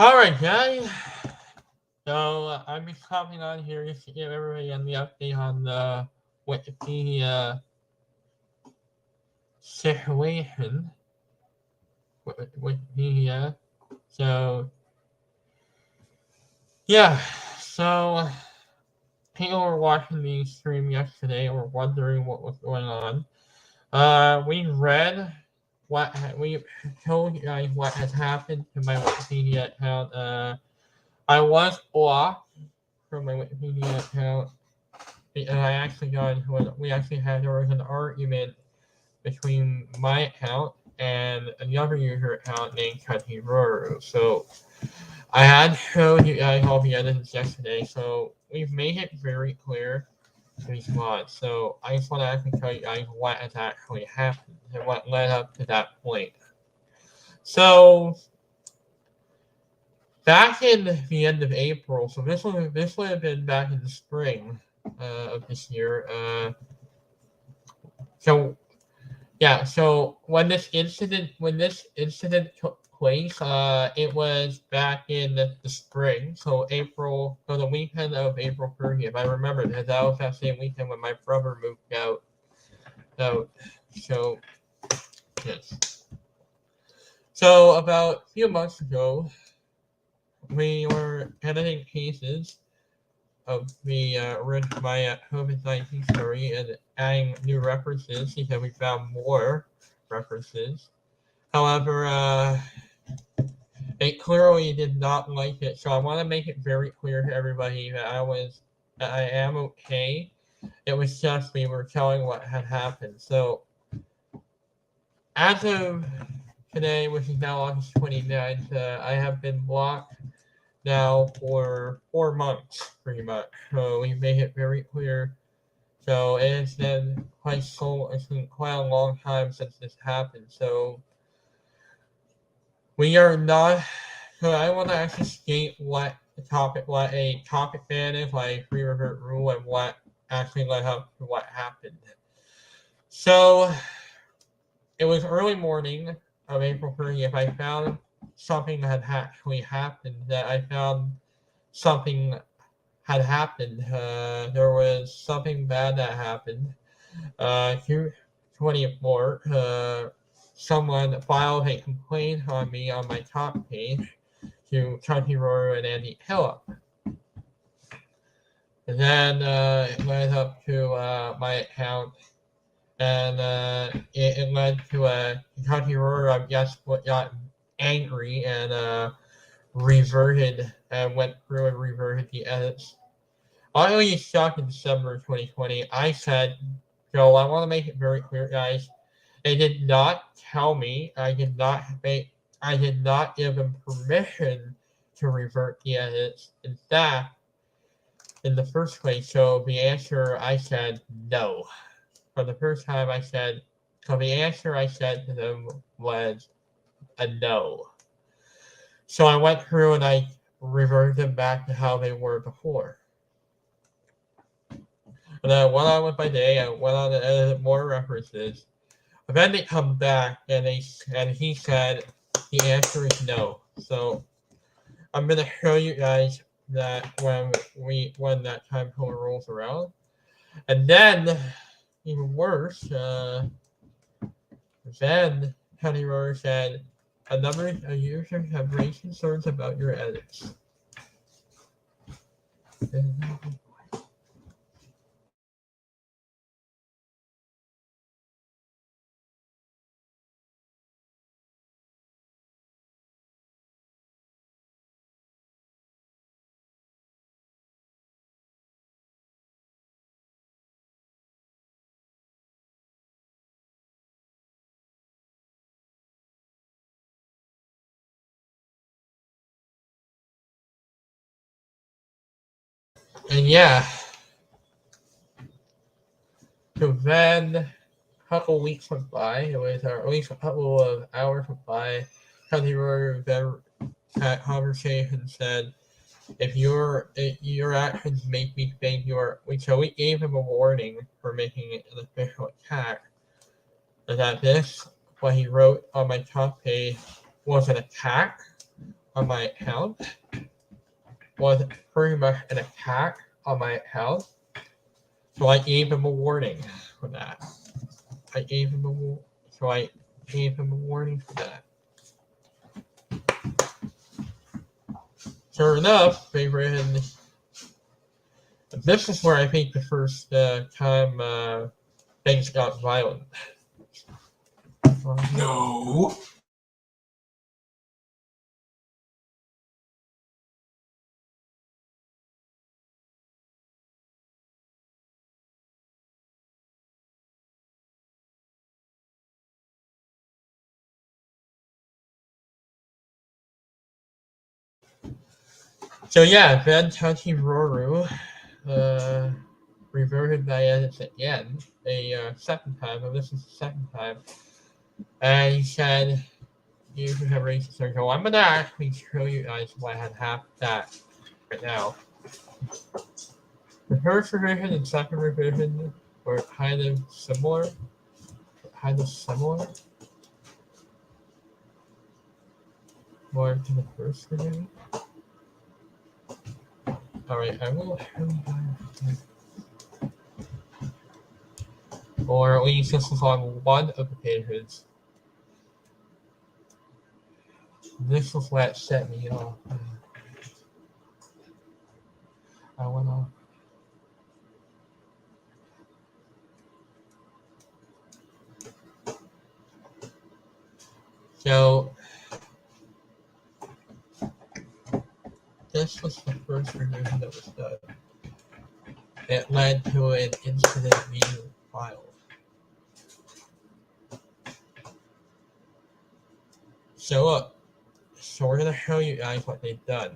Alright, guys. So I'm just hopping on here just to give everybody on the update on the Wikipedia situation. Wikipedia. So yeah. So people were watching the stream yesterday were wondering what was going on. We read we told you guys what has happened to my Wikipedia account. I was blocked from my Wikipedia account. I actually got we actually had there was an argument between my account and another user account named Katiroru. So I had showed you guys all the evidence yesterday, so we've made it very clear to these mods. So I just want to actually tell you guys what has actually happened and what led up to that point. So back in the end of April, so this would have been back in the spring of this year. So yeah, so when this incident took place, it was back in the spring, so the weekend of April 30th. I remember because that was that same weekend when my brother moved out. Out. So yes. So about a few months ago, we were editing cases of my COVID-19 story and adding new references because we found more references. However, it clearly did not like it, so I want to make it very clear to everybody that I am okay. It was just we were telling what had happened. So as of today, which is now August 29th, I have been blocked now for 4 months, pretty much. So we made it very clear. So it's been quite a long time since this happened. So we are not. So I want to actually state what a topic ban is, like free revert rule, and what actually led up to what happened. So it was early morning of April 30th. I found something that had actually happened. That I found something had happened. There was something bad that happened. June 24th, someone filed a complaint on me on my top page to Crunchyroll and Andy Phillip. And then it led up to my account, and it led to Crunchyroll. I guess what got angry and reverted and went through and reverted the edits. I only stuck in December 2020. I said, Joe, I want to make it very clear, guys. They did not tell me. I did not give them permission to revert the edits. In fact, in the first place, so the answer I said no. For the first time, so the answer I said to them was a no. So I went through and I reverted them back to how they were before. And then I went on with my day. I went on and edited more references. But then they come back and he said the answer is no. So I'm gonna show you guys that when that time code rolls around. And then even worse, then Honey Roller said a number of users have raised concerns about your edits. And yeah, so then a couple weeks went by. It was at least a couple of hours went by. Honey Roller then had conversation said if your actions make me think you're so we gave him a warning for making it an official attack. That this what he wrote on my top page was an attack on my account was pretty much an attack on my account. So I gave him a warning for that. I gave him a warning for that. Sure enough, they ran. This is where I think the first time things got violent. No. So yeah, then Tachiroru reverted Diana again, a second time, and this is the second time. And he said, you have raised concern. So I'm gonna actually show you guys what had happened that right now. The first revision and second revision were kind of similar. More to the first revision. Alright, I will show you guys. Or at least this is on one of the pages. This is what set me off. I went off. So this was the first revision that was done. It led to an incident being filed. So look, so we're gonna show you guys what they've done.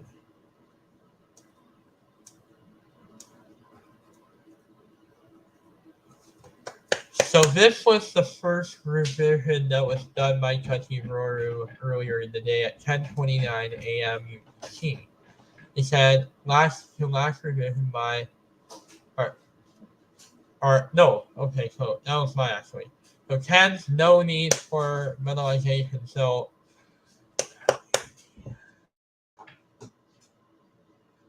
So this was the first revision that was done by Tachiroru earlier in the day at 10:29 a.m. UTC. He said last revision by no, okay, so that was mine actually. So 10's no need for metallization. So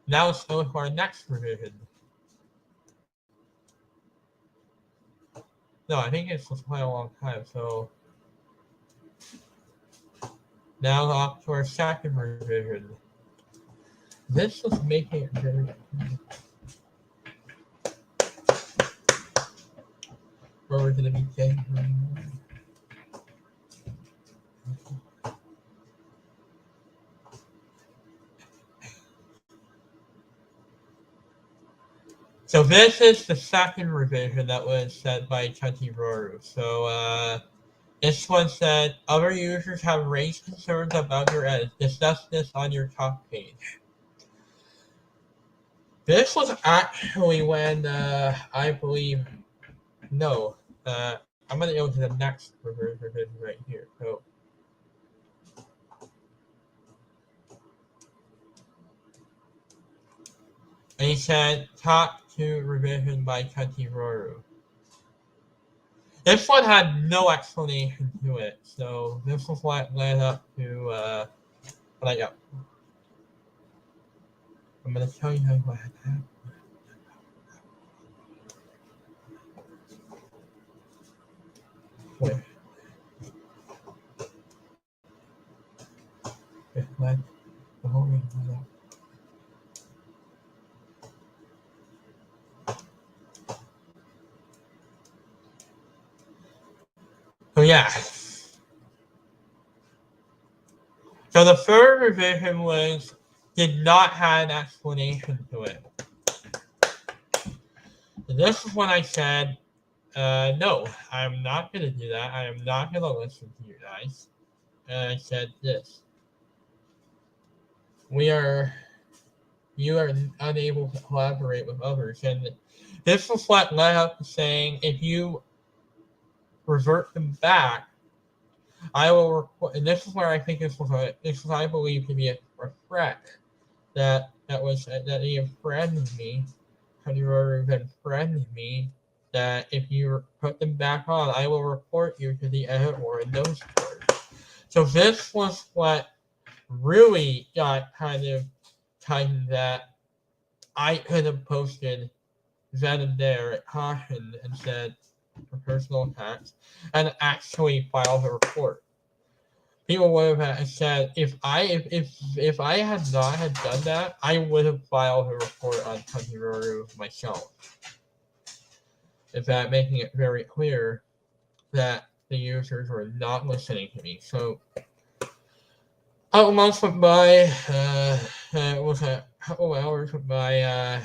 now it's going for our next revision. No, I think it's was quite a long time. So now off to our second revision. This was making it very. Where we're gonna be getting. So this is the second revision that was said by Tachiroru. So this one said other users have raised concerns about your edits. Discuss this on your top page. This was actually when I believe I'm gonna go to the next revision right here. So and he said top 2 revision by Tachiroru. This one had no explanation to it, so this was what led up to what I got. I'm gonna tell you what happened. Wait. It led the whole thing led up. So yeah. So the third revision did not have an explanation to it. And this is when I said, no, I'm not gonna do that. I am not gonna listen to you guys. And I said this. You are unable to collaborate with others. And this was what led up to saying, if you revert them back, I will report. And this is where I think this was I believe to be a threat that he had threatened me. Tachiroru had threatened me that if you put them back on, I will report you to the edit war and those boards. So this was what really got kind of tightened that I could have posted then and there at caution and said for personal attacks and actually filed a report. People would have said if I had not had done that, I would have filed a report on Tanjiroru myself. In fact, making it very clear that the users were not listening to me. So a month went by, it was a couple hours went by,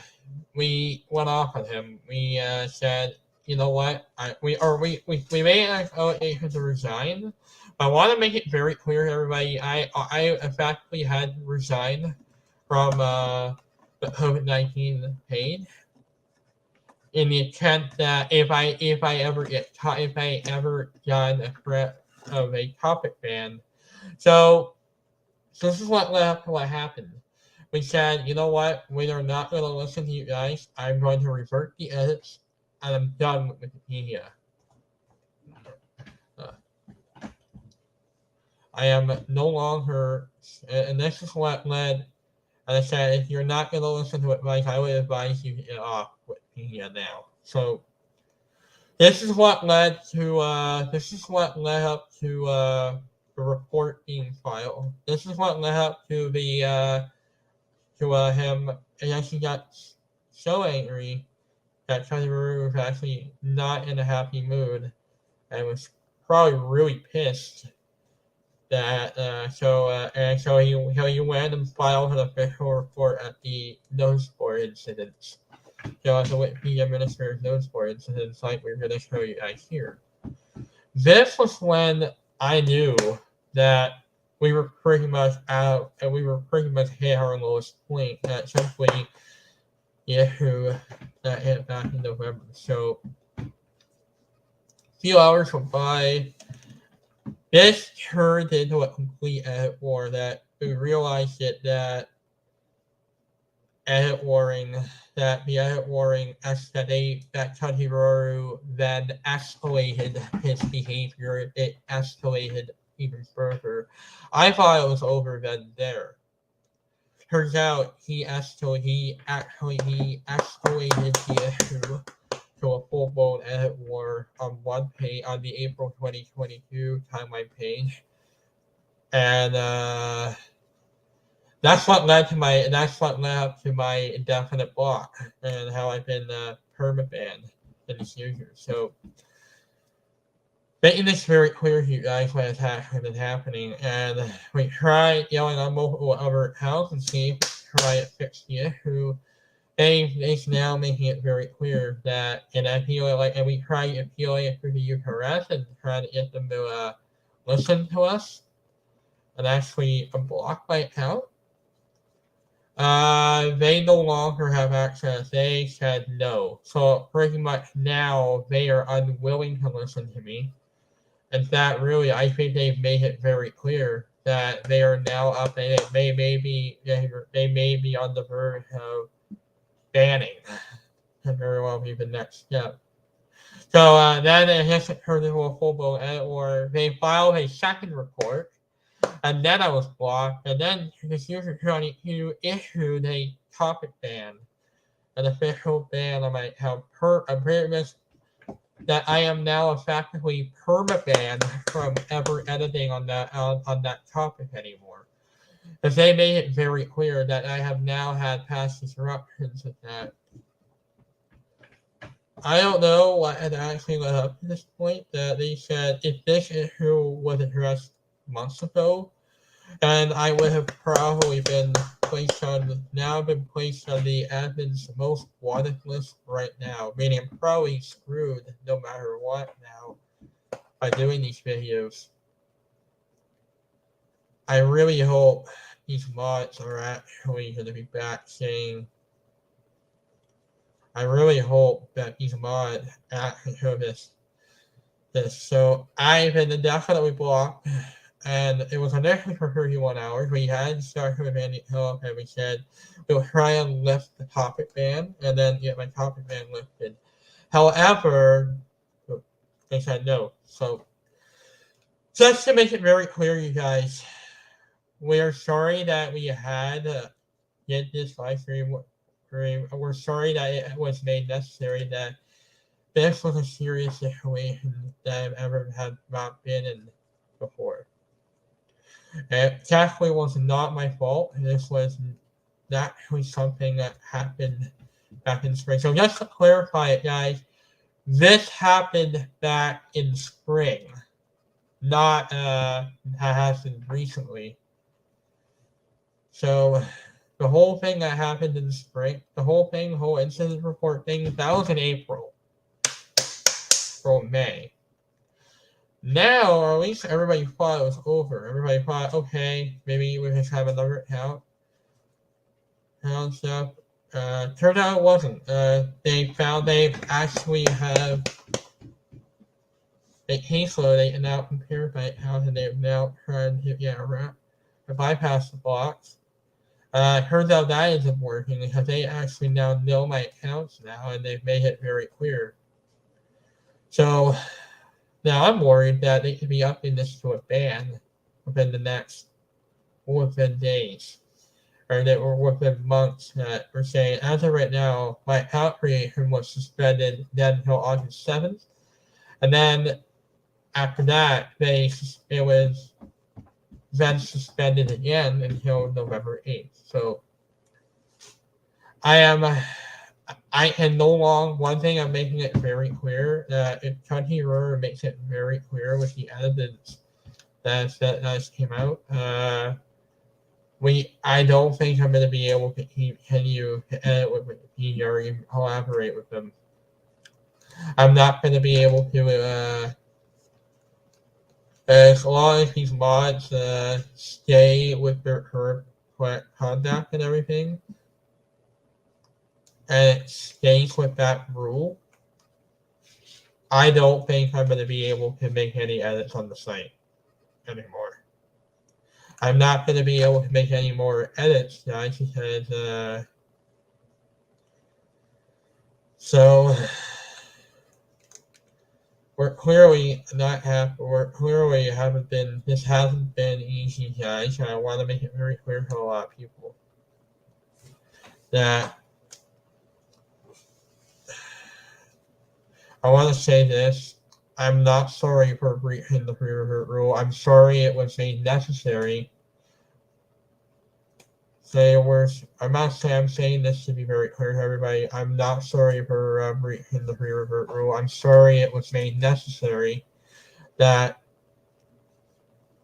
we went off on him. We said, you know what, we made an allegation to resign. I want to make it very clear to everybody, I effectively had to resign from the COVID-19 page in the attempt that if I ever get caught, if I ever got a threat of a topic ban. So this is what led up to what happened. We said, you know what, we are not going to listen to you guys. I'm going to revert the edits, and I'm done with Wikipedia. I am no longer, and this is what led, and I said, if you're not going to listen to advice, I would advise you to get off Wikipedia now. So this is what led up to the report being filed. This is what led up to the him, and actually got so angry that Tanjiroru was actually not in a happy mood and was probably really pissed that so he went and filed an official report at the notice board incidents. So as a Wikipedia administrator's notice board incidents like we're going to show you guys here. This was when I knew that we were pretty much out, and we were pretty much hit our lowest point. That simply the issue that hit back in November. So a few hours went by. This turned into a complete edit war that we realized that the edit warring that Tanjiroru then escalated his behavior. It escalated even further. I thought it was over then there. Turns out he escalated the issue to a full-blown edit war on one page on the April 2022 timeline page, and that's what led up to my indefinite block and how I've been permabanned in this user. So making this very clear to you guys what has actually been happening, and we tried yelling on multiple other accounts and see if we try to fix the issue. They's now making it very clear that, and we try appealing it through the URS and try to get them to listen to us and actually block my account. They no longer have access. They said no. So pretty much now they are unwilling to listen to me. In fact, really, I think they've made it very clear that they are now up and they may be on the verge of banning. Could very well be the next step. So then it has turned into a full-blown edit war. They filed a second report, and then I was blocked, and then this user trying to issue a topic ban, an official ban on my account. That I am now effectively permabanned from ever editing on that topic anymore. Because they made it very clear that I have now had past disruptions with that. I don't know what had actually led up to this point. That they said if this issue was addressed months ago, then I would have probably been placed on the admin's most wanted list right now. Meaning I'm probably screwed no matter what now by doing these videos. I really hope these mods are actually going to be back saying. I really hope that these mods actually show this. So I've been indefinitely blocked, and it was initially for 31 hours. We had started with Andy Hill, and we said we'll try and lift the topic ban, and then get my topic ban lifted. However, they said no. So just to make it very clear, you guys, we're sorry that we had did this live stream. We're sorry that it was made necessary. That this was a serious situation that I've ever had not been in before. It actually was not my fault. This was actually something that happened back in spring. So just to clarify it, guys, this happened back in spring, not happened recently. So the whole thing that happened in spring, the whole incident report thing, that was in April or May. Now, or at least everybody thought it was over. Everybody thought, okay, maybe we just have another account stuff. Turned out it wasn't. They found they actually have a caseload and now compared my account, and they've now tried to bypass the blocks. Turns out that isn't working because they actually now know my accounts now, and they've made it very clear. So now I'm worried that they could be upping this to a ban within days, or within months. That we're saying, as of right now, my account creation was suspended then until August 7th, and then after that, it was then suspended again until November 8th. So I can no longer, one thing I'm making it very clear, that if Crunchyroll makes it very clear with the evidence that came out, I don't think I'm going to be able to continue to edit with Wikipedia or even collaborate with them. I'm not going to be able to, as long as these mods stay with their current conduct and everything, and it stays with that rule, I don't think I'm going to be able to make any edits on the site anymore. I'm not going to be able to make any more edits, guys, because so we're clearly haven't been, this hasn't been easy, guys, and I want to make it very clear to a lot of people that I want to say this. I'm not sorry for breaching the free revert rule. I'm sorry it was made necessary. I'm saying this to be very clear to everybody. I'm not sorry for breaching the free revert rule. I'm sorry it was made necessary. That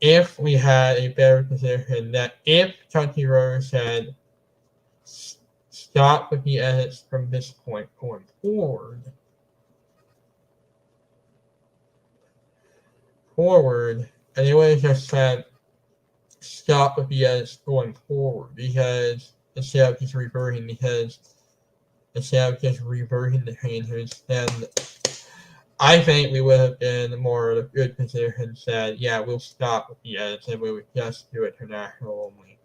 if we had a better position, that if Crunchyroll said stop with the edits from this point going forward, and they would have just said stop with the edits going forward, because instead of just reverting the changes, then I think we would have been more in a good position, said, yeah, we'll stop with the edits and we would just do international only.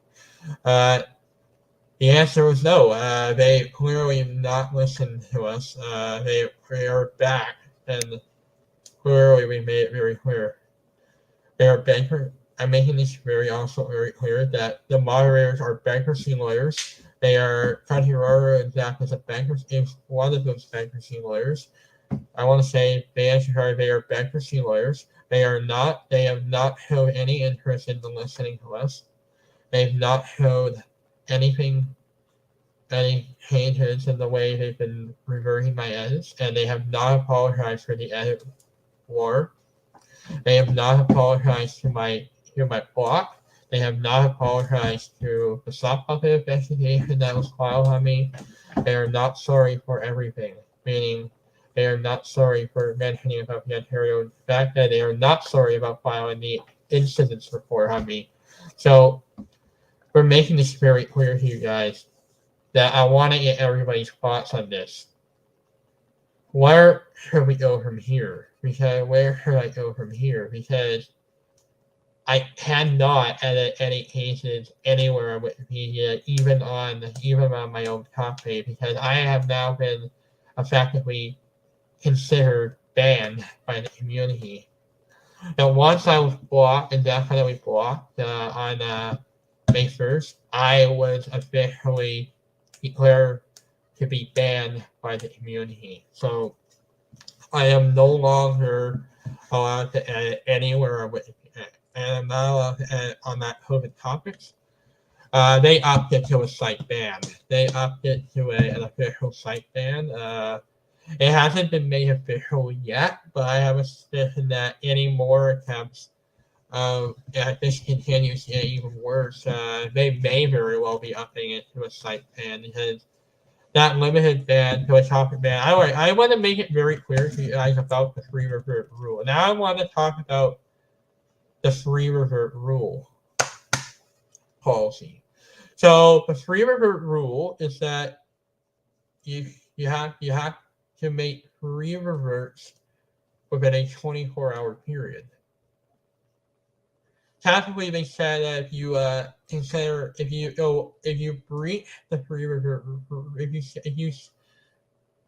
The answer was no. They clearly not listened to us. They are back, and clearly we made it very clear. They are I'm making this very clear that the moderators are bankruptcy lawyers. They are Crunchyroll is one of those bankruptcy lawyers. I want to say they are bankruptcy lawyers. They have not showed any interest in listening to us. They've not showed any changes in the way they've been reverting my edits, and they have not apologized for the edit war. They have not apologized to my block. They have not apologized to the soft puppet investigation that was filed on me. They are not sorry for everything, meaning they are not sorry for mentioning about the Ontario fact that they are not sorry about filing the incidents report on me. So we're making this very clear to you guys that I want to get everybody's thoughts on this. Where should we go from here? Where should I go from here? Because I cannot edit any cases anywhere on Wikipedia, even on my own top page, because I have now been effectively considered banned by the community. And once I was blocked, indefinitely blocked on May 1st, I was officially declared to be banned by the community. So I am no longer allowed to edit anywhere on Wikipedia. And I'm not allowed to edit on that COVID topics. They opted to a site ban. They opted to an official site ban. It hasn't been made official yet, but I have a suspicion that any more attempts if this continues to get even worse, they may very well be upping it to a site ban because that limited ban to a topic ban. I want to make it very clear to you guys about the free revert rule. Now I want to talk about the free revert rule policy. So the free revert rule is that you you have to make free reverts within a 24-hour period. Technically, they said that if you if you breach the free revert, if you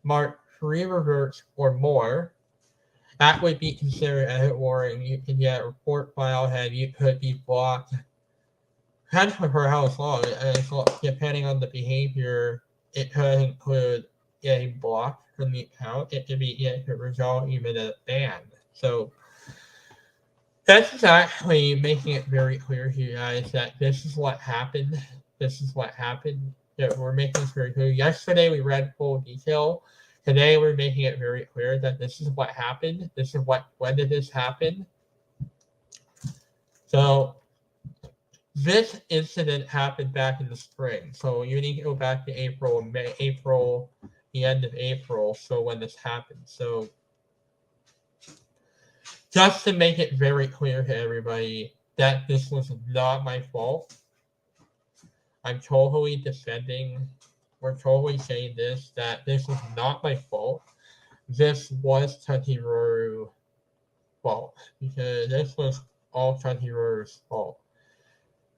mark free reverts or more, that would be considered edit warning. You can get a report filed and you could be blocked. Depends for how long. Depending on the behavior, it could include getting blocked from the account. It could result even in a ban. So this is actually making it very clear to you guys that this is what happened. This is what happened. We're making this very clear. Yesterday we read full detail. Today we're making it very clear that this is what happened. This is when did this happen? So this incident happened back in the spring. So you need to go back to April, the end of April. So when this happened. So just to make it very clear to everybody that this was not my fault. I'm totally defending, we're totally saying this, that this was not my fault. This was Tantiroru's fault, because this was all Tantiroru's fault.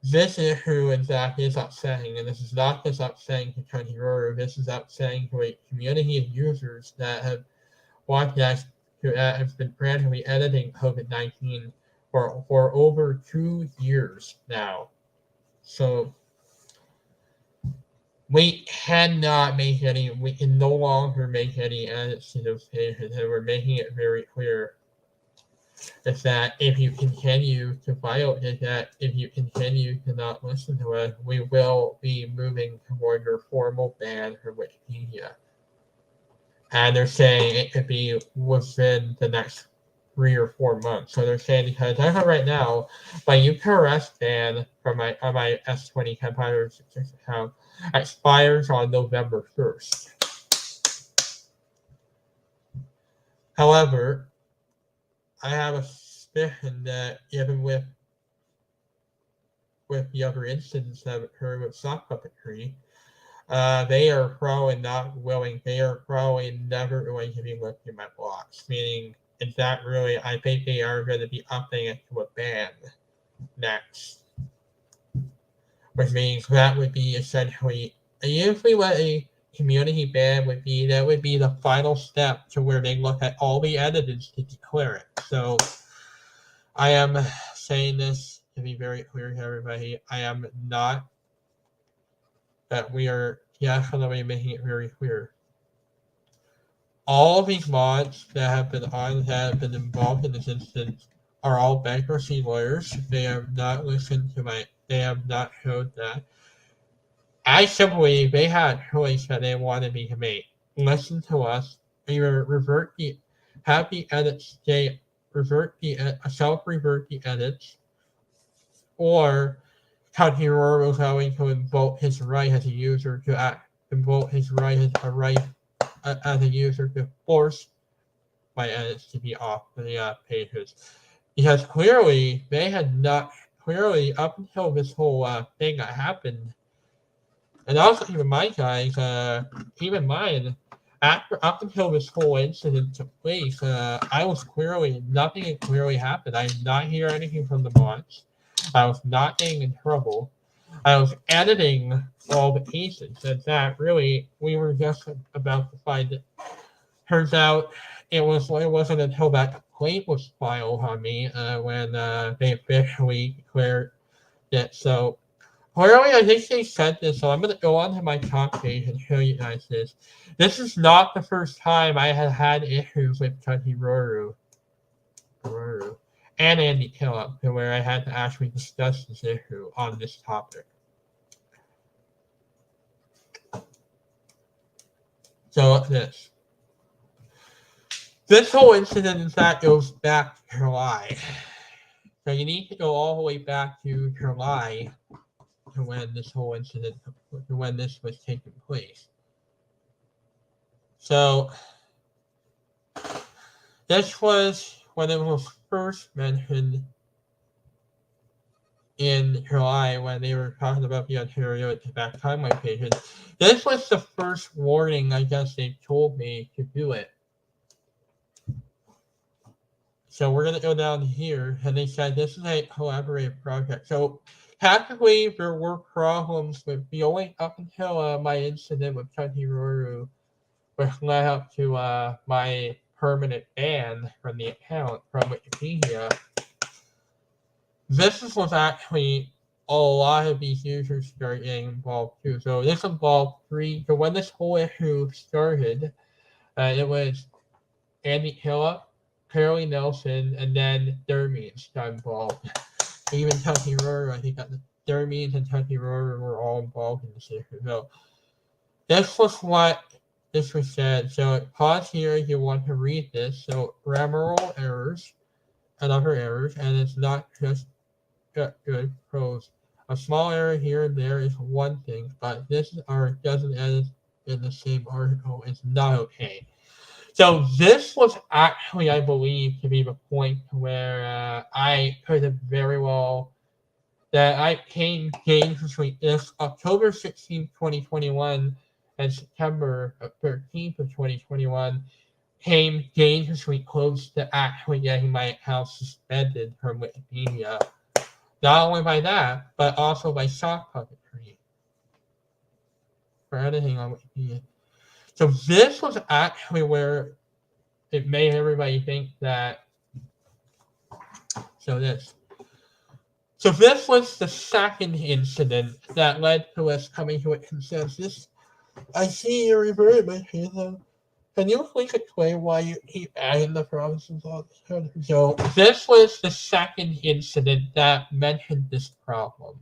This issue, in fact, is upsetting, and this is not just upsetting to Tantiroru, this is upsetting to a community of users that have watched us who has been frantically editing COVID-19 for over 2 years now. So we cannot make any, we can no longer make any edits to those pages, and we're making it very clear is that if you continue to violate that, if you continue to not listen to us, we will be moving toward your formal ban from Wikipedia. And they're saying it could be within the next 3 or 4 months. So they're saying because as of right now, my UPRS ban from my S20 compiler account expires on November 1st. However, I have a suspicion that even with the other incidents that have occurred with sock puppetry, they are probably not willing, they are probably never going to be lifting my blocks, meaning, is that really, I think they are going to be upping it to a ban next. Which means that would be essentially, usually what a community ban would be, that would be the final step to where they look at all the evidence to declare it. So, I am saying this to be very clear to everybody, I am not, that we are definitely making it very clear. All of these mods that have been involved in this instance are all bankruptcy lawyers. They have not listened to they have not showed that. I simply, they had a choice that they wanted me to make. Listen to us, either have the edits self-revert the edits, or Tantiroru was going to invoke his right as a user to invoke his right as a user to force my edits to be off the pages. Because clearly, they had not, clearly, up until this whole thing that happened, and also keep in mind, guys, keep in mind, up until this whole incident took place, I was clearly, nothing had clearly happened. I did not hear anything from the mods. I was not getting in trouble. I was editing all the pieces. In fact, really, we were just about to find it. Turns out, it wasn't until that complaint was filed on me when they officially declared it. So Clearly, I think they said this, so I'm going to go onto my talk page and show you guys this. This is not the first time I had had issues with Kanhiroru and Andy Killup, to where I had to actually discuss this issue on this topic. So this whole incident, in fact, goes back to July. So you need to go all the way back to July to when this whole incident, to when this was taking place. So this was when it was first mentioned in July, when they were talking about the Ontario Tobacco timeline patient. This was the first warning, I guess, they told me to do it. So we're going to go down here, and they said this is a collaborative project. So technically, there were problems with the only up until my incident with Kanhiroru, which led up to my permanent ban from the account from Wikipedia. This was actually a lot of these users started getting involved too. So this involved three. So when this whole issue started, it was Andy Killup, Carly Nelson, and then Dermeans got involved. Even Tucky Roar, I think that the Dermeans and Tucky Roar were all involved in this issue. So this was what this was said. So pause here if you want to read this. So grammatical errors and other errors, and it's not just good prose. A small error here and there is one thing, but this or doesn't end in the same article is not okay. So this was actually, I believe, to be the point where I could have very well, that I came games between this October 16th, 2021 and September 13th of 2021 came dangerously close to actually getting my account suspended from Wikipedia. Not only by that, but also by sock puppetry for editing on Wikipedia. So this was actually where it made everybody think that. So this was the second incident that led to us coming to a consensus. I see you reverted my hand. Can you please explain why you keep adding the provinces on this country? So this was the second incident that mentioned this problem.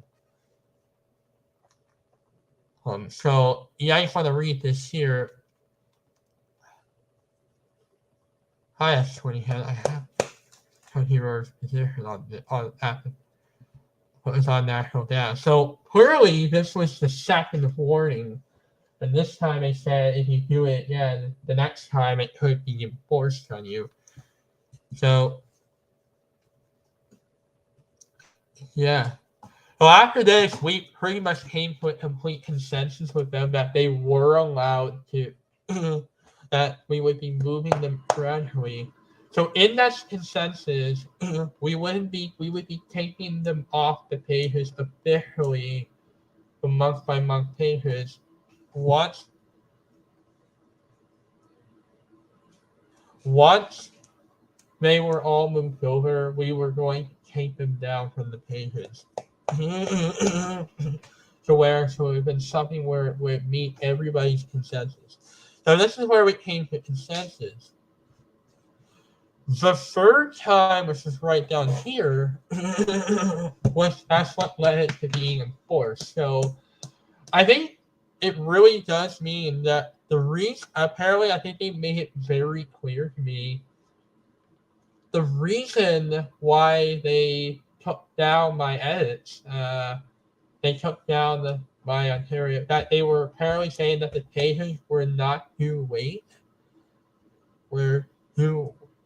So you guys want to read this here. I have 20 head. I have 20 heroes position on was on national data. So clearly this was the second warning. And this time they said if you do it again, the next time it could be enforced on you. So yeah. Well, after this, we pretty much came to a complete consensus with them that they were allowed to, that we would be moving them gradually. So in that consensus, we would be taking them off the pages officially, the month by month pages. Once they were all moved over, we were going to take them down from the pages. So it would have been something where it would meet everybody's consensus. So this is where we came to consensus. The third time, which is right down here, that's what led it to being enforced. So I think it really does mean that the reason, apparently I think they made it very clear to me, the reason why they took down my edits, they took down my Ontario, that they were apparently saying that the pages were not due weight,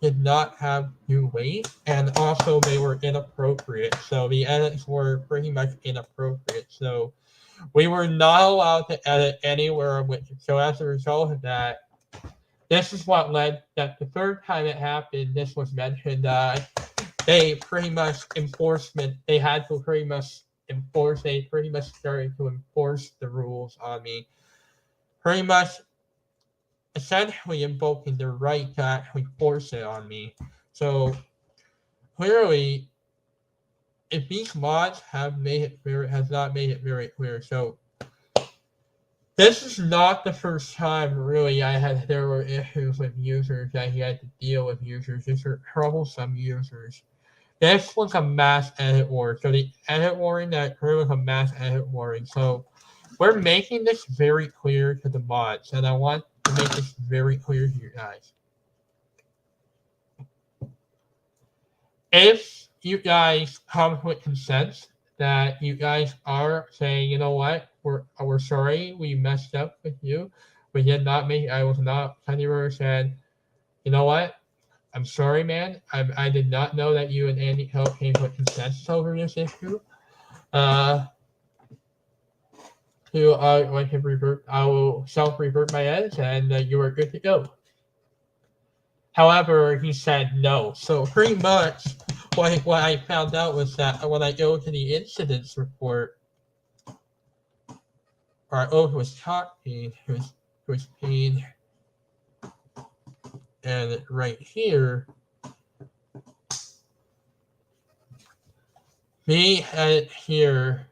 did not have due weight, and also they were inappropriate. So the edits were pretty much inappropriate. So we were not allowed to edit anywhere. So as a result of that, this is what led that the third time it happened, this was mentioned, they pretty much they had to pretty much enforce, they pretty much started to enforce the rules on me. Pretty much essentially invoking their right to actually force it on me. So clearly if these mods have not made it very clear. So this is not the first time really there were issues with users that he had to deal with users. These are troublesome users. This was a mass edit warning. So the edit warning that occurred was a mass edit warning. So we're making this very clear to the mods, and I want to make this very clear to you guys. If you guys come with consent that you guys are saying, you know what, we're sorry, we messed up with you. We did not make. I was not. Sunny said, you know what, I'm sorry, man. I did not know that you and Andy Hill came with consensus over this issue. I will self-revert my edits, and you are good to go. However, he said no. So pretty much, what I found out was that when I go to the incidents report, or I go to his talk page, his page, and right here, me had here.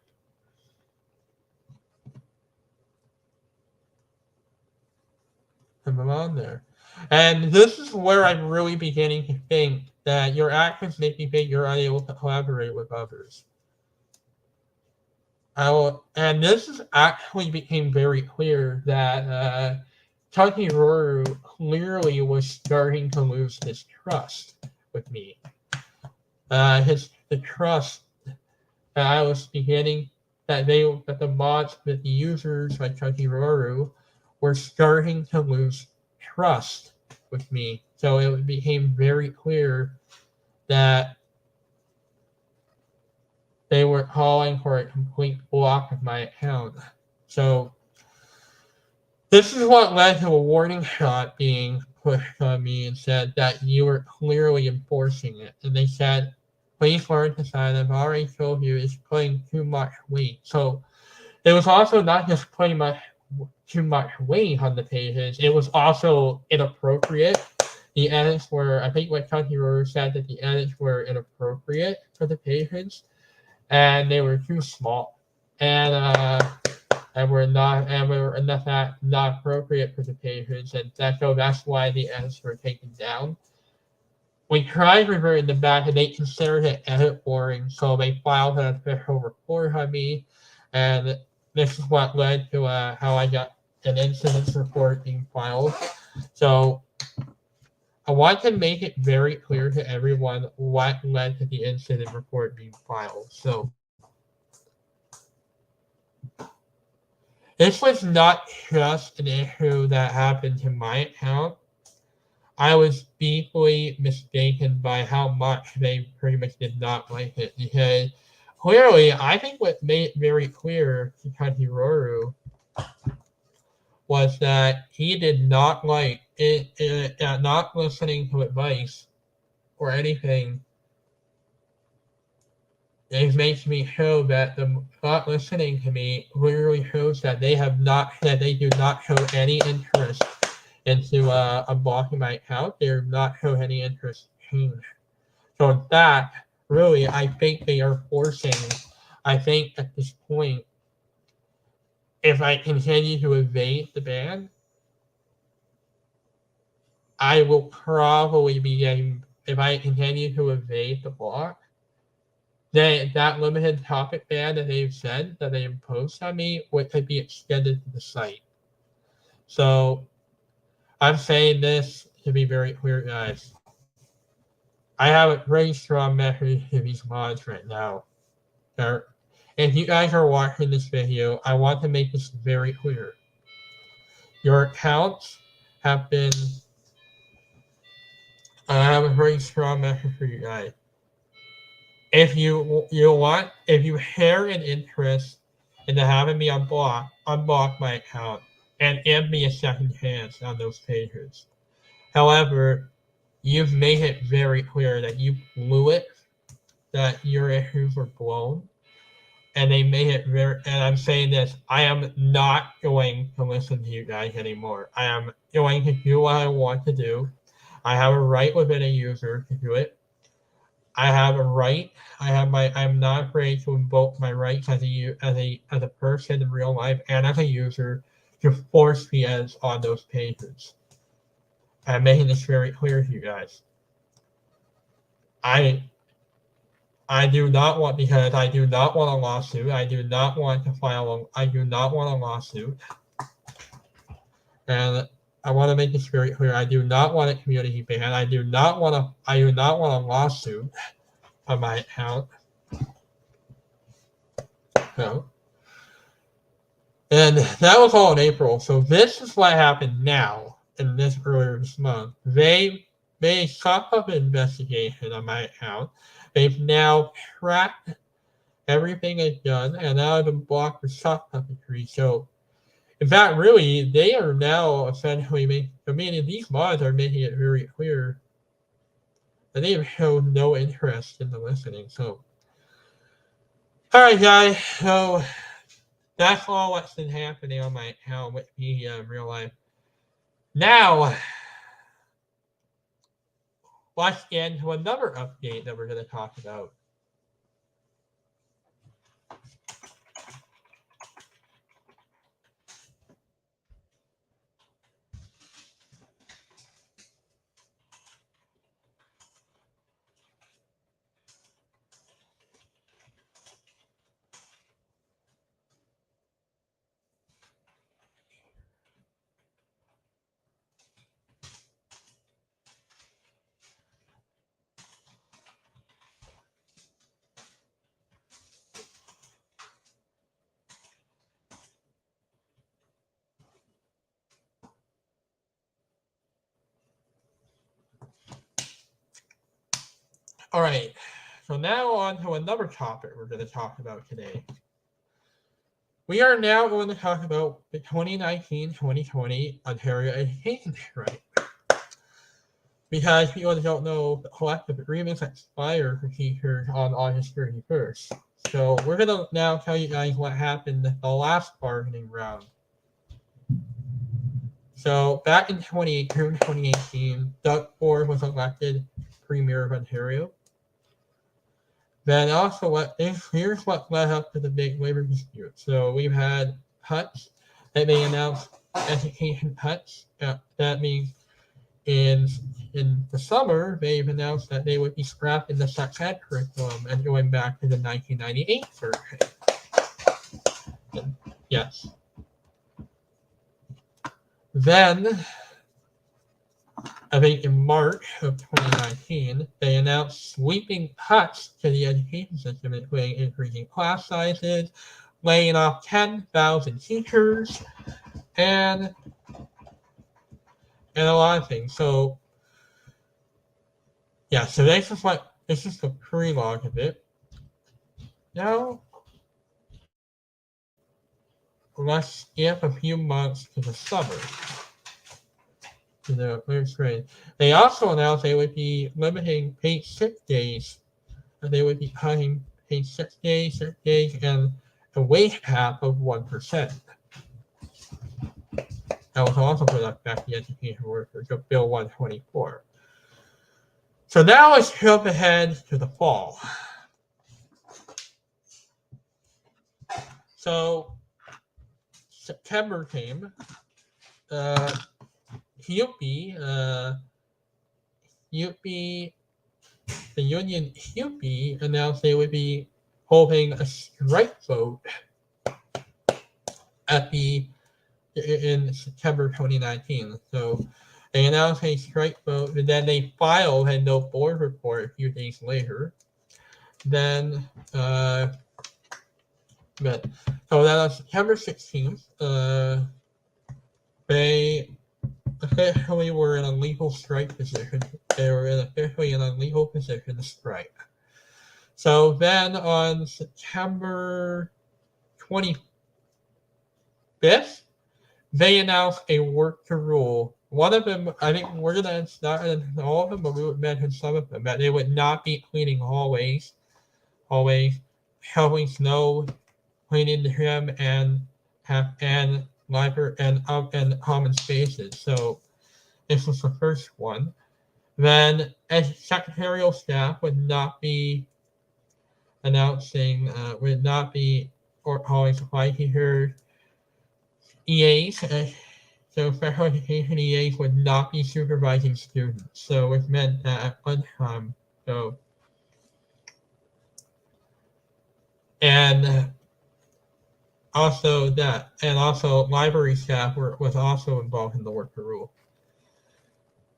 I'm on there. And this is where I'm really beginning to think that your actions make me think you're unable to collaborate with others. And this is actually became very clear that Takiroru clearly was starting to lose his trust with me. The trust that I was beginning that the mods, that the users like Takiroru were starting to lose trust with me. So it became very clear that they were calling for a complete block of my account. So this is what led to a warning shot being pushed on me and said that you were clearly enforcing it. And they said, please learn to sign. I've already told you it's putting too much weight. So it was also not just putting too much weight on the pages, it was also inappropriate. The edits were, I think what Takiroru said, that the edits were inappropriate for the pages, and they were too small, and were not appropriate for the pages, and that's why the edits were taken down. We tried reverting them back, and they considered it edit warning, so they filed an official report on me, and this is what led to how I got an incident report being filed. So I want to make it very clear to everyone what led to the incident report being filed. So this was not just an issue that happened to my account. I was deeply mistaken by how much they pretty much did not like it, because clearly, I think what made it very clear to Takiroru was that he did not like it, not listening to advice or anything. It makes me show that the not listening to me clearly shows that they do not show any interest into unblocking my account. They do not show any interest in change. So in fact, really, I think they are forcing. I think at this point, if I continue to evade the ban, I will probably be getting. If I continue to evade the block, that limited topic ban that they've said that they imposed on me could be extended to the site. So I'm saying this to be very clear, guys. I have a very strong message to these mods right now. If you guys are watching this video, I want to make this very clear. Your accounts have been. I have a very strong message for you guys. If you share an interest in having me unblock my account and give me a second chance on those pages. However, you've made it very clear that you blew it, that your issues were blown, and they made it very. And I'm saying this: I am not going to listen to you guys anymore. I am going to do what I want to do. I have a right within a user to do it. I have a right. I'm not afraid to invoke my rights as a person in real life and as a user to force the ads on those pages. I'm making this very clear to you guys. I do not want, because I do not want a lawsuit. I do not want to I do not want a lawsuit. And I want to make this very clear. I do not want a community ban. I do not want a lawsuit on my account. So, and that was all in April. So this is what happened now in this earlier this month. They stopped up an investigation on my account. They've now tracked everything I've done, and now I've been blocked for soft puppetry. So, in fact, really, they are now essentially these mods are making it very clear that they have shown no interest in the listening. So, alright, guys, so that's all what's been happening on my account with media in real life. Now, let's get into another update that we're going to talk about. All right, so now on to another topic we're going to talk about today. We are now going to talk about the 2019-2020 Ontario Education Strike. Because people don't know, the collective agreements expire for teachers on August 31st. So we're going to now tell you guys what happened in the last bargaining round. So back in 2018, Doug Ford was elected Premier of Ontario. Then also, here's what led up to the big labor dispute. So we've had cuts that they announced, education cuts. That means in the summer, they've announced that they would be scrapping the sex ed curriculum and going back to the 1998 version. Yes. Then, I think in March of 2019, they announced sweeping cuts to the education system, including increasing class sizes, laying off 10,000 teachers, and a lot of things. So, yeah, so this is the pre-log of it. Now, let's skip a few months to the summer. They also announced they would be limiting paid sick days. They would be cutting paid sick days, and a wage cap of 1%. That was also put up back to the education workers of Bill 124. So now let's jump ahead to the fall. So September came. The union HUPE announced they would be holding a strike vote in September 2019. So they announced a strike vote, and then they filed a no board report a few days later. Then, so then on September 16th, they officially were in a legal strike position. They were officially in a legal position to strike. So then on September 25th, they announced a work to rule. One of them, I think we're going to start all of them, but we would mention some of them, that they would not be cleaning hallways, shoveling snow, cleaning the trim, and library and common spaces. So this was the first one. Then a secretarial staff would not be would not be or calling supply teachers. EAs, so special education EAs would not be supervising students. So it meant that at lunchtime, and also library staff was also involved in the worker rule.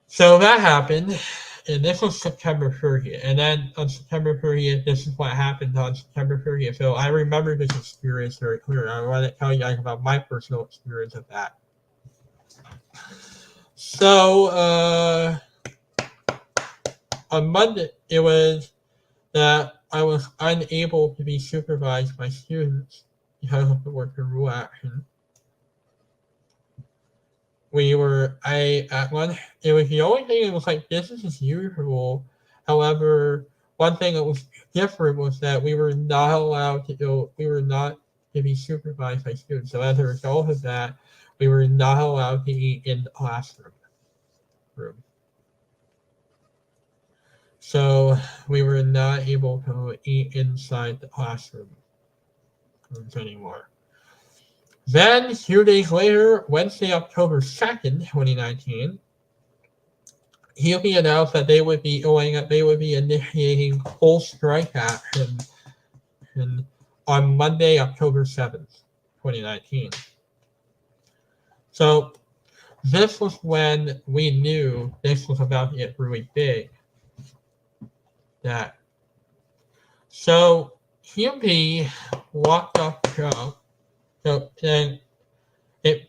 So that happened, and this was September 30th. And then on September 30th, this is what happened on September 30th. So I remember this experience very clearly. I want to tell you guys about my personal experience of that. So on Monday, it was that I was unable to be supervised by students because of the worker rule action. It was the only thing that was like business as usual. However, one thing that was different was that we were not to be supervised by students. So as a result of that, we were not allowed to eat in the classroom. So we were not able to eat inside the classroom anymore. Then 2 days later, Wednesday, October 2nd, 2019, UP announced that they would be initiating full strike action on Monday, October 7th, 2019. So this was when we knew this was about to get really big. So UP walked off the job. So then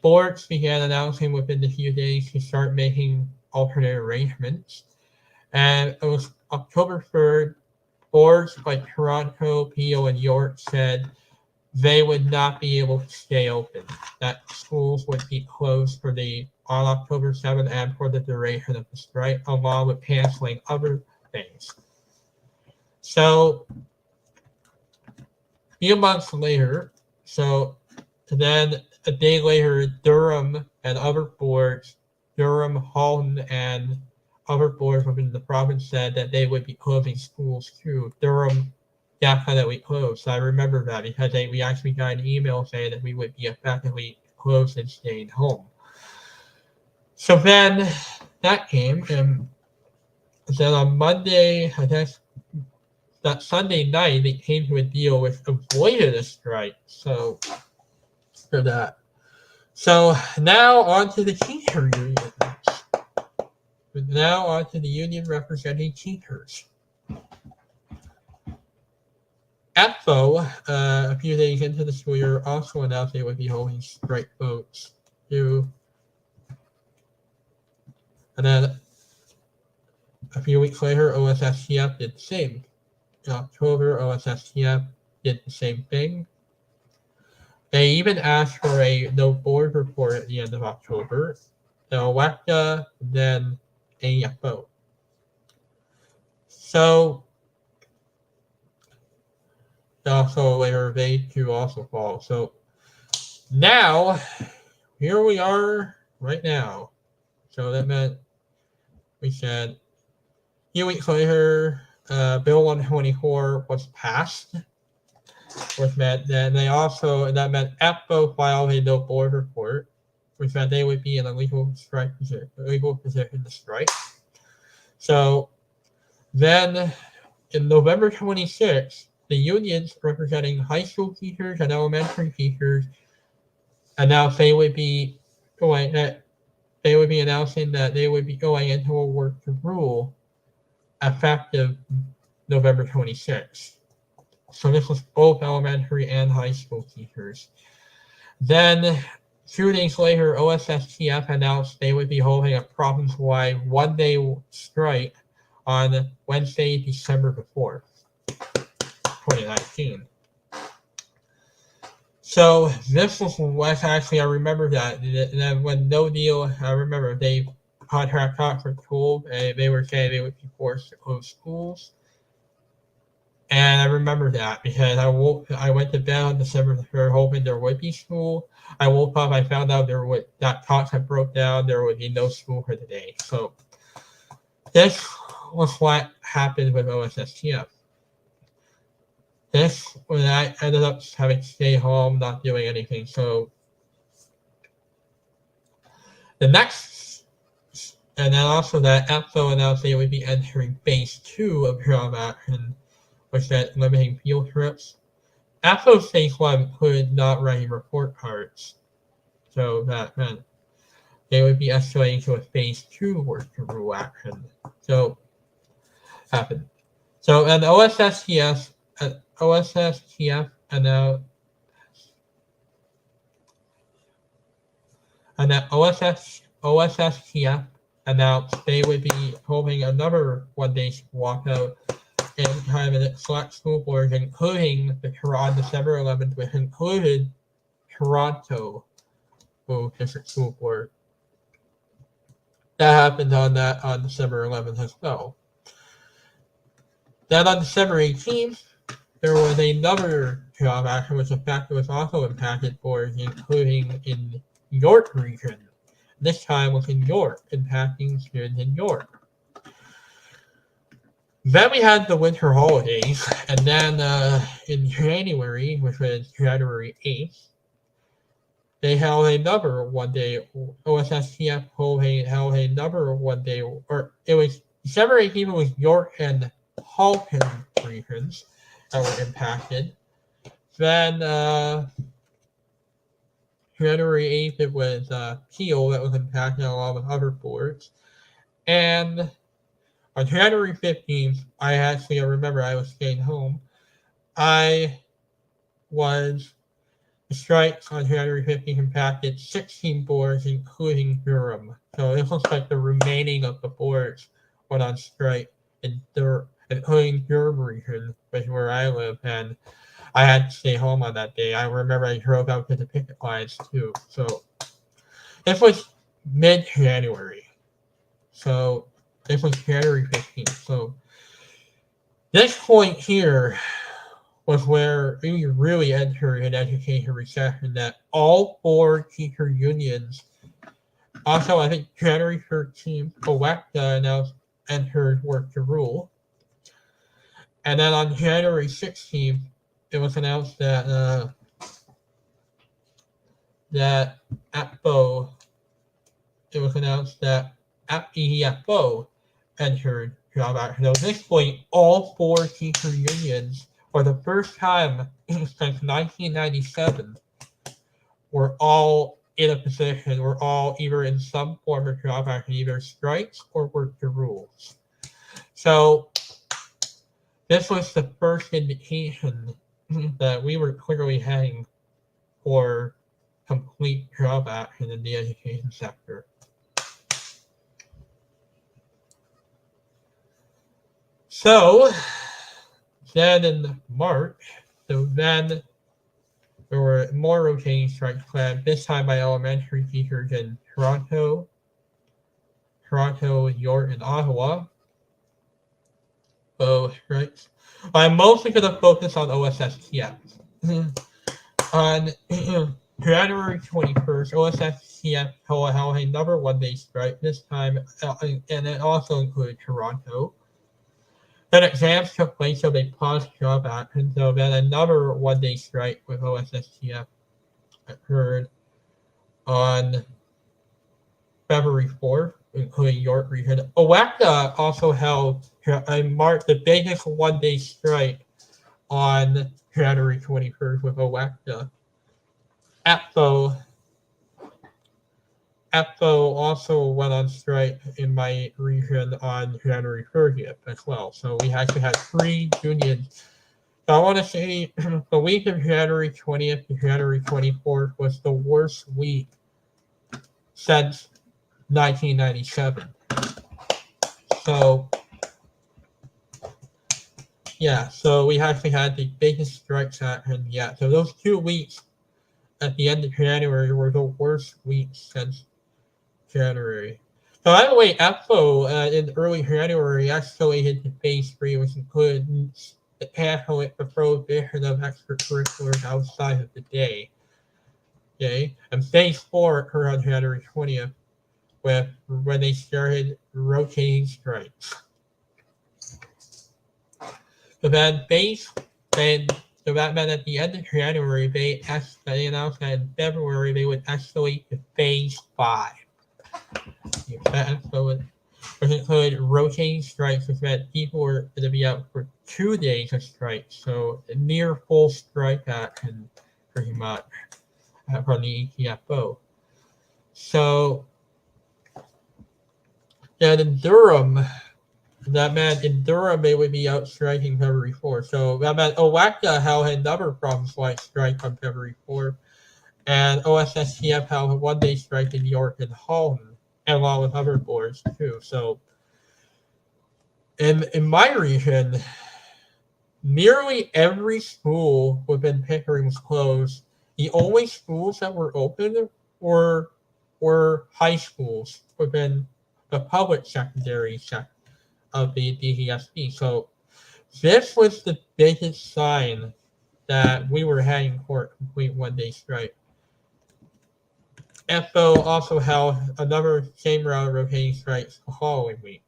boards began announcing within a few days to start making alternate arrangements. And it was October 3rd, boards like Toronto, Peel, and York said they would not be able to stay open, that schools would be closed on October 7th and for the duration of the strike, along with canceling other things. So a few months later, then a day later, Durham and other boards, Durham, Halton, and other boards within the province said that they would be closing schools too. Durham definitely closed. I remember that because we actually got an email saying that we would be effectively closed and staying home. So then that came, and then on Monday, I guess that Sunday night, they came to a deal with avoided a strike. So for that. So now on to the teacher unions. Now on to the union representing teachers. EPFO, a few days into the school year, also announced they would be holding strike votes too. And then a few weeks later, OSSTF did the same. In October, OSSTF did the same thing. They even asked for a no board report at the end of October. The ELECTA, then AFO. So also later they too also fall. So now here we are right now. So that meant we said a few weeks later, Bill 124 was passed, which meant that that meant EPFO filed a no board report, which meant they would be in a legal position to strike. So then in November 26th, the unions representing high school teachers and elementary teachers announced they would be announcing that they would be going into a worker rule effective November 26th. So this was both elementary and high school teachers. Then 2 days later, OSSTF announced they would be holding a province-wide one-day strike on Wednesday, December the 4th, 2019. So this was actually, I remember that. And when No Deal, I remember contract talks were told, they were saying they would be forced to close schools. And I remember that because I went to bed on December the 3rd hoping there would be school. I woke up, I found out that talks had broke down, there would be no school for the day. So This was what happened with OSSTF. This, when I ended up having to stay home, not doing anything. So the next, and then also that EPFO announced they would be entering phase 2 of job action, which meant limiting field trips. EPFO phase 1 included not writing report cards. So that meant they would be escalating to a phase 2 work to rule action. So happened. So an OSSTF announced OSSTF announced they would be holding another one-day walkout in time in select school boards, including on December 11th, which included Toronto District School Board. That happened on December 11th as well. Then on December 18th, there was another job action which in fact was also impacted boards, including in York region. This time was in York, impacting students in York. Then we had the winter holidays, and then in January, which was January 8th, they held another one-day, OSSTF held another one-day, or it was December 18th, it was York and Halton regions that were impacted. Then January 8th, it was Peel that was impacted along with other boards. And on January 15th, I remember I was staying home. The strikes on January 15th impacted 16 boards, including Durham. So it looks like the remaining of the boards went on strike, including Durham region, which is where I live, and I had to stay home on that day. I remember I drove out to the picket lines too. So this was mid-January. So this was January 15th. So this point here was where we really entered an education recession that all 4 teacher unions, also I think January 13th, OWECTA entered work to rule. And then on January 16th, it was announced that EPFO entered job action. At this point, all 4 teacher unions, for the first time since 1997, were all in a position, were all either in some form of job action, either strikes or work to rules. So this was the first indication that we were clearly heading for complete job action in the education sector. So then in March, then there were more rotating strikes planned, this time by elementary teachers in Toronto, York, and Ottawa. Strikes. I'm mostly going to focus on OSSTF. On January 21st, OSSTF held another one-day strike, this time, and it also included Toronto. Then exams took place, so they paused job action. So then another one-day strike with OSSTF occurred on February 4th, including York region. OWECTA also held the biggest one-day strike on January 21st with OWECTA. EPFO also went on strike in my region on January 30th as well. So we actually had 3 unions. So I want to say the week of January 20th to January 24th was the worst week since 1997. So yeah, so we actually had the biggest strikes action yet. So those 2 weeks at the end of January were the worst weeks since January. So by the way, EPFO in early January escalated to phase 3, which includes the prohibition of extracurriculars outside of the day. Okay, and phase 4 occurred on January 20th. when they started rotating strikes. So then so that meant at the end of January, they announced that in February they would escalate to phase 5. So which included rotating strikes, which meant people were going to be out for 2 days of strikes. So near full strike action, pretty much, from the ETFO. So, and in Durham, that meant in Durham they would be out striking February 4th. So that meant OWACA held another province-wide strike on February 4th, and OSSTF held a one-day strike in New York and Holland, and along with other boards too. So in my region, nearly every school within Pickering was closed. The only schools that were open were high schools within the public secondary sector of the DGSB. So this was the biggest sign that we were heading for a complete one-day strike. FO also held another same round of rotating strikes the following week.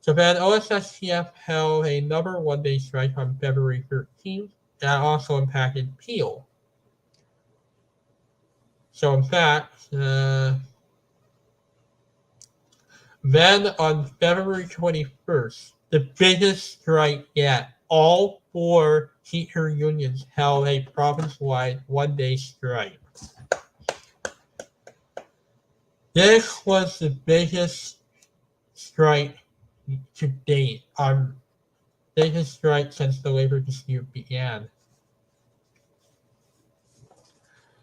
So then OSSTF held another one-day strike on February 13th that also impacted Peel. So in fact, then on February 21st, the biggest strike yet, all 4 teacher unions held a province-wide one-day strike. This was the biggest strike to date, biggest strike since the labor dispute began.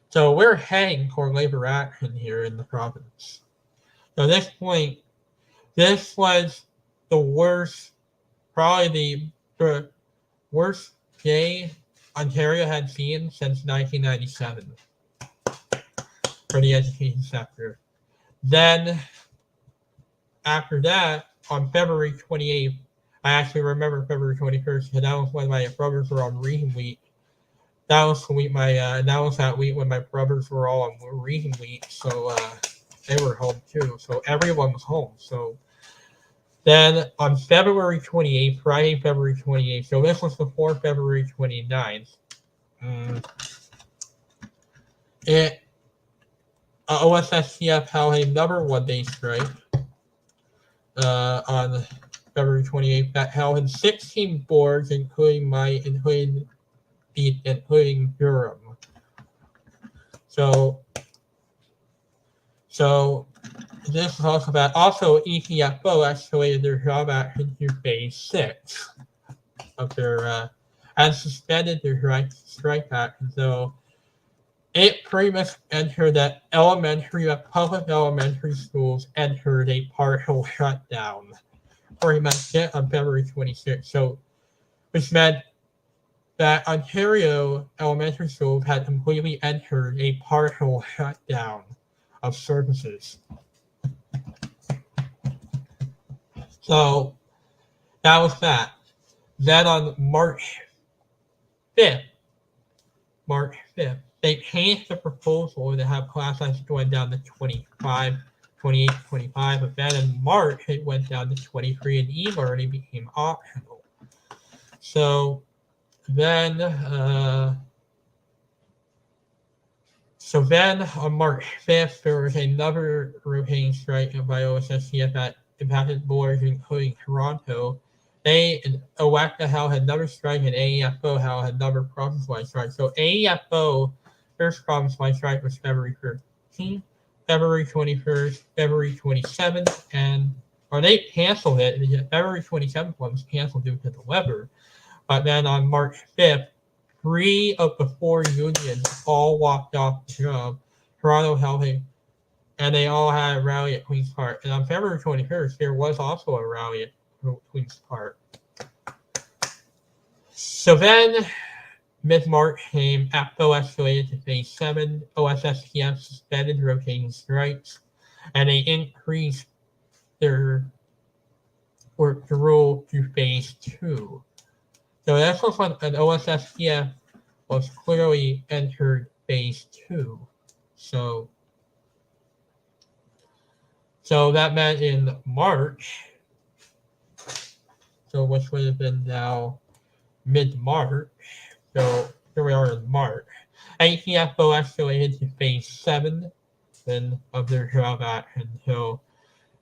So we're heading for labor action here in the province. So at this point, this was the worst, probably the worst day Ontario had seen since 1997 for the education sector. Then, after that, on February 28th, I actually remember February 21st because that was when my brothers were on Reading Week. That was the week that was that week when my brothers were all on Reading Week, so they were home too. So everyone was home. So then on February 28th, Friday, February 28th, so this was before February 29th, OSSTF held another one-day strike on February 28th that held in 16 boards, including Durham. So this is also bad. Also, ETFO escalated their job action to phase 6 of their and suspended their strike action. So it pretty much entered that public elementary schools entered a partial shutdown pretty much on February 26th. So which meant that Ontario elementary schools had completely entered a partial shutdown of services. So that was that. Then on March 5th, they changed the proposal to have class sizes going down to 25, 28, 25, but then in March it went down to 23 and e-learning became optional. So then on March 5th, there was another rotating strike by OSSTF that impacted boards including Toronto. OWACA held another strike and AEFO held another province-wide strike. So AEFO, first province-wide strike was February 13th, February 21st, February 27th, or they canceled it. The February 27th one was canceled due to the weather. But then on March 5th, 3 of the 4 unions all walked off the job. Toronto held and they all had a rally at Queen's Park. And on February 21st, there was also a rally at Queen's Park. So then, mid-March came, APFO escalated to phase 7, OSSTF suspended rotating strikes, and they increased their work to rule to phase 2. So that's when an OSSTF was clearly entered phase 2. So So that meant in March, so which would have been now mid-March, so here we are in March. ATFO escalated to phase 7 then of their job action. So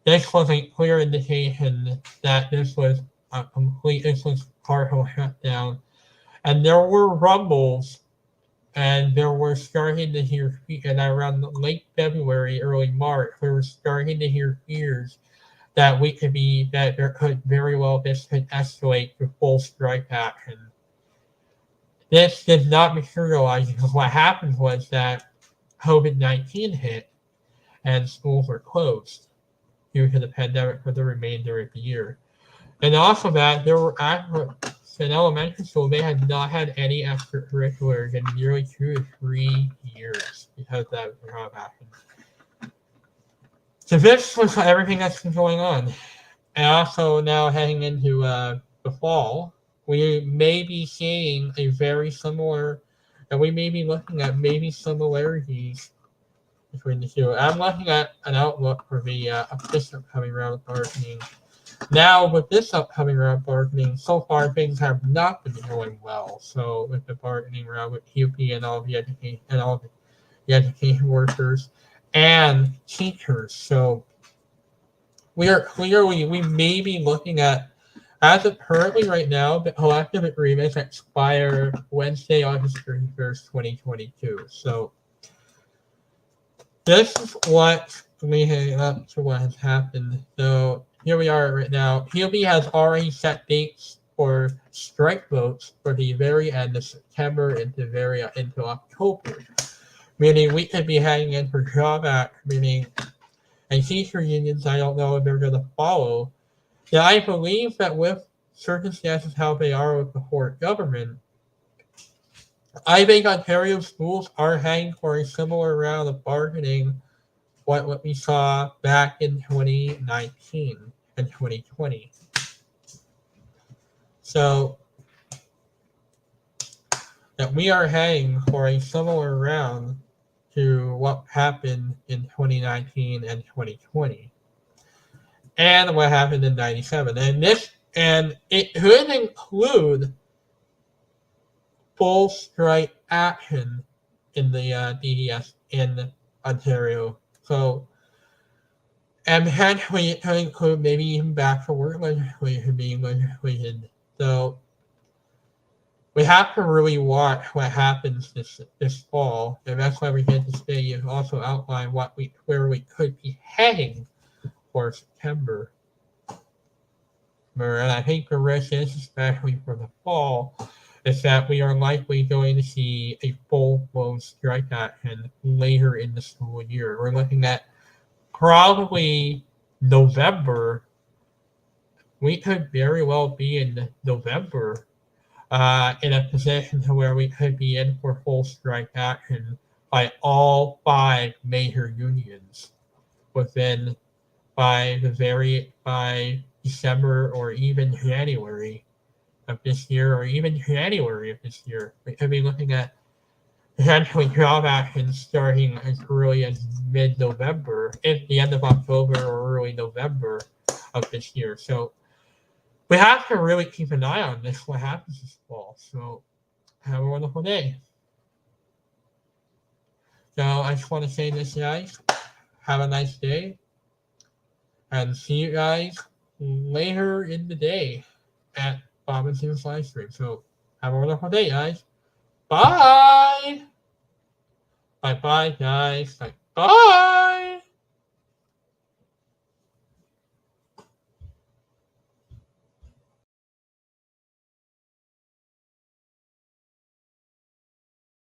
this was a clear indication that this was a complete, this was partial shutdown. And there were rumbles, and there were starting to hear, and around late February, early March, we were starting to hear fears that that there could very well, this could escalate to full strike action. This did not materialize because what happened was that COVID-19 hit and schools were closed due to the pandemic for the remainder of the year. And also that there were in elementary school, they had not had any extracurriculars in nearly 2 to 3 years because that happened. So this was everything that's been going on. And also now heading into the fall, we may be seeing a very similar, and we may be looking at maybe similarities between the two. I'm looking at an outlook for this upcoming round of bargaining. Now, with this upcoming round of bargaining, so far things have not been going well. So, with the bargaining round with QP and all the education workers and teachers, so we may be looking at, as of currently right now, the collective agreements expire Wednesday, August 31st, 2022. So this is what leading up to what has happened. So here we are right now. QB has already set dates for strike votes for the very end of September into October. Meaning we could be heading in for job act, meaning and teacher unions, I don't know if they're going to follow. Yeah, I believe that with circumstances how they are with the Ford government, I think Ontario schools are heading for a similar round of bargaining what we saw back in 2019 and 2020. So that we are heading for a similar round to what happened in 2019 and 2020. And what happened in 97. And it could include full strike action in the DDS in Ontario. So, and potentially it could include maybe even back to work legislation being legislated. So, we have to really watch what happens this fall, and that's why we get to stay and also outline where we could be heading for September. And I think the risk is, especially for the fall, is that we are likely going to see a full-blown strike action later in the school year. We're looking at probably November. We could very well be in November in a position to where we could be in for full strike action by all 5 major unions by December or even January of this year, or even January of this year. We could be looking at potentially job action starting as early as mid-November, at the end of October or early November of this year. So we have to really keep an eye on this, what happens this fall. So have a wonderful day. So I just want to say this, guys. Have a nice day. And see you guys later in the day at Bob and Tim's live stream. So have a wonderful day, guys. Bye. Bye, guys. Bye.